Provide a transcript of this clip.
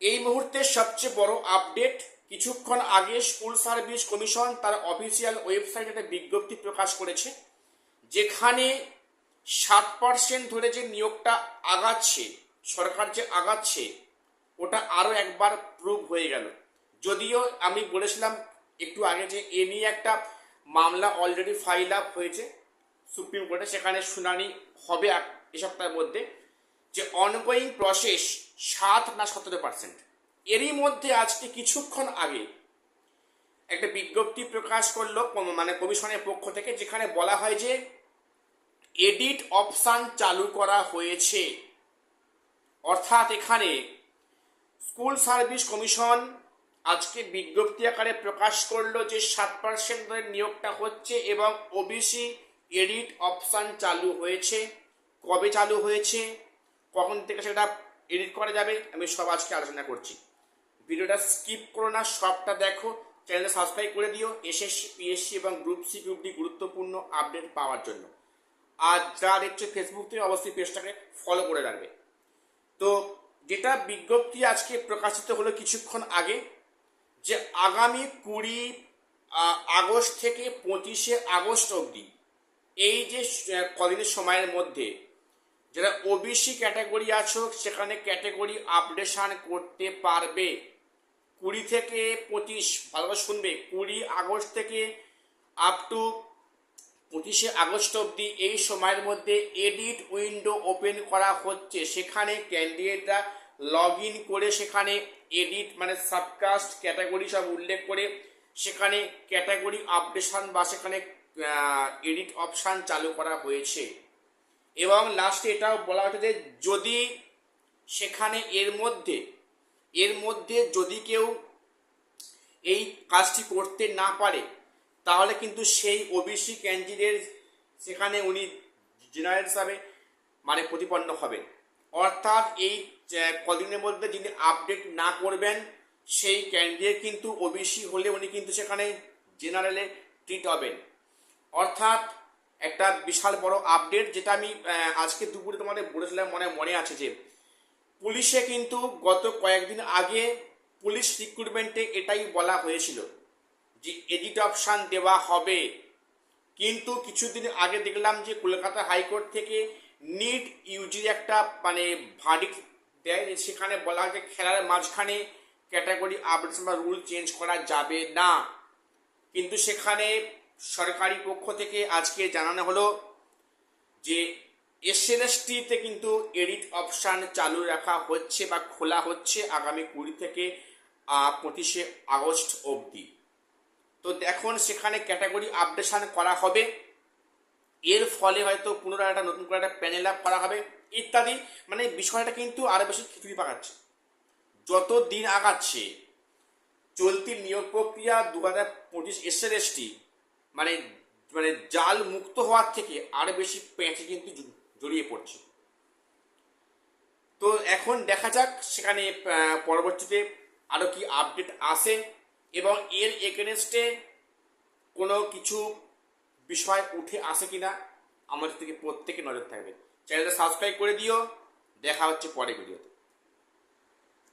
এই মুহূর্তে সবচেয়ে বড় আপডেট, কিছুক্ষণ আগে স্কুল সার্ভিস কমিশন তার অফিসিয়াল ওয়েবসাইটে একটা বিজ্ঞপ্তি প্রকাশ করেছে, যেখানে 7% ধরে যে নিয়োগটা আগাচ্ছে, সরকার যে আগাচ্ছে, ওটা আরও একবার প্রুভ হয়ে গেল। যদিও আমি বলেছিলাম একটু আগে যে এ নিয়ে একটা মামলা অলরেডি ফাইল আপ হয়েছে সুপ্রিম কোর্টে, সেখানে শুনানি হবে এ সপ্তাহের মধ্যে, যে অনগোয়িং প্রসেস 7 না 17%। এরই মধ্যে আজকে কিছুক্ষণ আগে একটা বিজ্ঞপ্তি প্রকাশ করলো মানে কমিশনের পক্ষ থেকে, যেখানে বলা হয় যে এডিট অপশান চালু করা হয়েছে। অর্থাৎ এখানে স্কুল সার্ভিস কমিশন আজকে বিজ্ঞপ্তি আকারে প্রকাশ করলো যে 7% ধরে নিয়োগটা হচ্ছে এবং ওবিসি এডিট অপশান চালু হয়েছে। কবে চালু হয়েছে, কখন থেকে সেটা এডিট করা যাবে, আমি সব আজকে আলোচনা করছি। ভিডিওটা স্কিপ করো না, সবটা দেখো, চ্যানেলটা সাবস্ক্রাইব করে দিও এসএসসি, পিএসসি এবং গ্রুপ সি, গ্রুপ ডি গুরুত্বপূর্ণ আপডেট পাওয়ার জন্য। আর যারা দেখছো ফেসবুক থেকে অবশ্যই পেজটাকে ফলো করে রাখবে। তো যেটা বিজ্ঞপ্তি আজকে প্রকাশিত হলো কিছুক্ষণ আগে, যে আগামী 20 আগস্ট থেকে 25 আগস্ট অবধি এই যে কদিনের সময়ের মধ্যে যারা ওবিসি ক্যাটাগরি আছো সেখানে ক্যাটাগরি আপডেশন করতে পারবে। 20 থেকে 25, ভালোভাবে শুনবে, 20 আগস্ট থেকে আপ টু 25 আগস্ট অবধি এই সময়ের মধ্যে এডিট উইন্ডো ওপেন করা হচ্ছে। সেখানে ক্যান্ডিডেটরা লগ ইন করে সেখানে এডিট মানে সাবকাস্ট ক্যাটাগরি সব উল্লেখ করে সেখানে ক্যাটাগরি আপডেশন বা সেখানে এডিট অপশান চালু করা হয়েছে। এবং লাস্টে এটাও বলা হচ্ছে যে যদি সেখানে এর মধ্যে যদি কেউ এই কাজটি করতে না পারে, তাহলে কিন্তু সেই ওবিসি ক্যান্ডিডেট সেখানে উনি জেনারেল হিসাবে মানে প্রতিপন্ন হবেন। অর্থাৎ এই কদিনের মধ্যে যিনি আপডেট না করবেন সেই ক্যান্ডিডেট কিন্তু ওবিসি হলে উনি কিন্তু সেখানে জেনারেলে ট্রিট হবেন। অর্থাৎ একটা বিশাল বড় আপডেট, যেটা আমি আজকে দুপুরে তোমাদের বলেছিলাম, মনে আছে যে পুলিশে কিন্তু গত কয়েকদিন আগে পুলিশ রিক্রুটমেন্টে এটাই বলা হয়েছিল যে এডিট অপশান দেওয়া হবে। কিন্তু কিছুদিন আগে দেখলাম যে কলকাতা হাইকোর্ট থেকে নিট ইউজির একটা মানে ভার্ডিক্ট দেয়, সেখানে বলা হয় যে খেলার মাঝখানে ক্যাটাগরি আপডেশন বা রুল চেঞ্জ করা যাবে না। কিন্তু সেখানে সরকারি পক্ষ থেকে আজকে জানানো হলো যে এসএলএসটিতে কিন্তু এডিট অপশান চালু রাখা হচ্ছে বা খোলা হচ্ছে আগামী 20 থেকে 25 আগস্ট অবধি। তো দেখুন সেখানে ক্যাটাগরি আপডেশন করা হবে, এর ফলে হয়তো পুনরায় একটা নতুন করে একটা প্যানেল আপ করা হবে ইত্যাদি। মানে বিষয়টা কিন্তু আরো বেশি খিচুড়ি পাকাচ্ছে যত দিন আগাচ্ছে। চলতি নিয়োগ প্রক্রিয়া 2025 এসএলএসটি মানে মানে জাল মুক্ত হওয়ার থেকে আরো বেশি পেঁচে কিন্তু জড়িয়ে পড়ছে। তো এখন দেখা যাক সেখানে পরবর্তীতে আরো কি আপডেট আসে এবং এর এগেনস্টে কোনো কিছু বিষয় উঠে আসে কিনা আমাদের থেকে প্রত্যেকে নজর থাকবে। চ্যানেলটা সাবস্ক্রাইব করে দিও। দেখা হচ্ছে পরে ভিডিওতে।